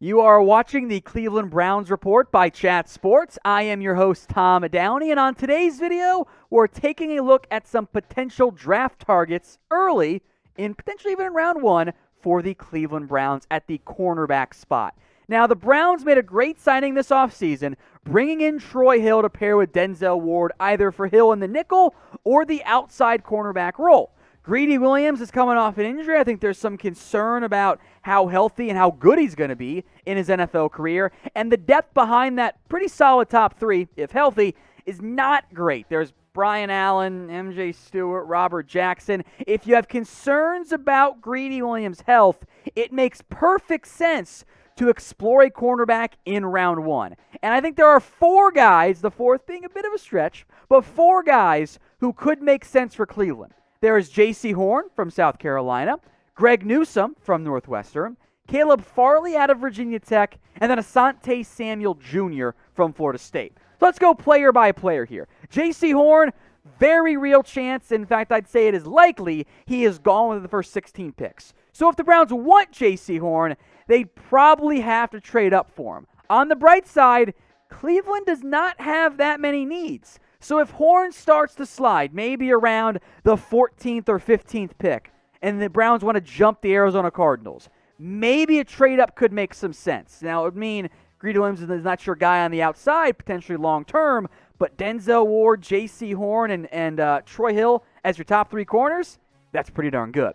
You are watching the Cleveland Browns Report by Chat Sports. I am your host, Tom Downey, and on today's video, we're taking a look at some potential draft targets early, in potentially even in round one, for the Cleveland Browns at the cornerback spot. Now, the Browns made a great signing this offseason, bringing in Troy Hill to pair with Denzel Ward, either for Hill in the nickel or the outside cornerback role. Greedy Williams is coming off an injury. I think there's some concern about how healthy and how good he's going to be in his NFL career. And the depth behind that pretty solid top three, if healthy, is not great. There's Brian Allen, MJ Stewart, Robert Jackson. If you have concerns about Greedy Williams' health, it makes perfect sense to explore a cornerback in round one. And I think there are four guys, the fourth being a bit of a stretch, but four guys who could make sense for Cleveland. There is Jaycee Horn from South Carolina, Greg Newsome from Northwestern, Caleb Farley out of Virginia Tech, and then Asante Samuel Jr. from Florida State. So let's go player by player here. Jaycee Horn, very real chance. In fact, I'd say it is likely he is gone with the first 16 picks. So if the Browns want Jaycee Horn, they'd probably have to trade up for him. On the bright side, Cleveland does not have that many needs. So if Horn starts to slide, maybe around the 14th or 15th pick, and the Browns want to jump the Arizona Cardinals, maybe a trade-up could make some sense. Now, it would mean Greedy Williams is not your guy on the outside, potentially long-term, but Denzel Ward, Jaycee Horn, and Troy Hill as your top three corners, that's pretty darn good.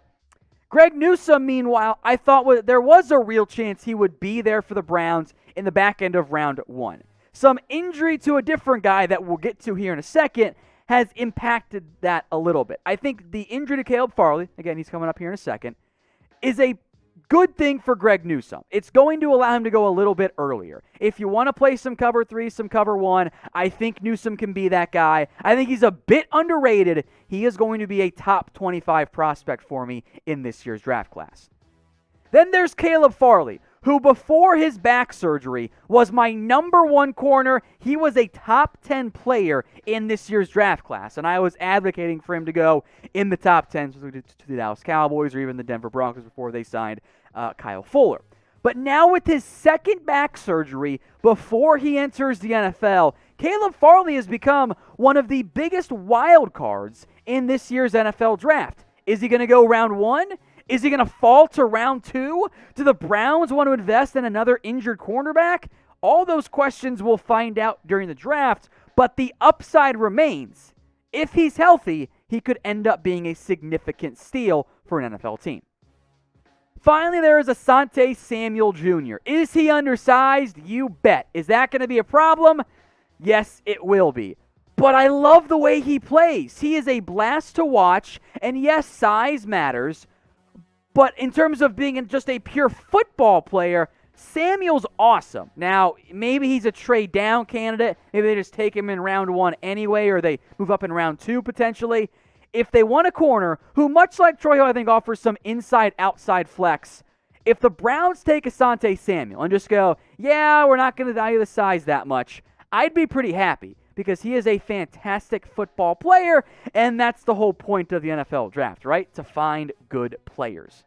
Greg Newsome, meanwhile, I thought there was a real chance he would be there for the Browns in the back end of round one. Some injury to a different guy that we'll get to here in a second has impacted that a little bit. I think the injury to Caleb Farley, again, he's coming up here in a second, is a good thing for Greg Newsome. It's going to allow him to go a little bit earlier. If you want to play some cover three, some cover one, I think Newsome can be that guy. I think he's a bit underrated. He is going to be a top 25 prospect for me in this year's draft class. Then there's Caleb Farley, who before his back surgery was my number one corner. He was a top 10 player in this year's draft class, and I was advocating for him to go in the top 10 to the Dallas Cowboys or even the Denver Broncos before they signed Kyle Fuller. But now with his second back surgery before he enters the NFL, Caleb Farley has become one of the biggest wild cards in this year's NFL draft. Is he going to go round one? Is he going to fall to round two? Do the Browns want to invest in another injured cornerback? All those questions we'll find out during the draft, but the upside remains. If he's healthy, he could end up being a significant steal for an NFL team. Finally, there is Asante Samuel Jr. Is he undersized? You bet. Is that going to be a problem? Yes, it will be. But I love the way he plays. He is a blast to watch, and yes, size matters. But in terms of being just a pure football player, Samuel's awesome. Now, maybe he's a trade down candidate. Maybe they just take him in round one anyway, or they move up in round two potentially. If they want a corner who, much like Troy Hill, I think offers some inside-outside flex, if the Browns take Asante Samuel and just go, yeah, we're not going to value the size that much, I'd be pretty happy because he is a fantastic football player, and that's the whole point of the NFL draft, right? To find good players.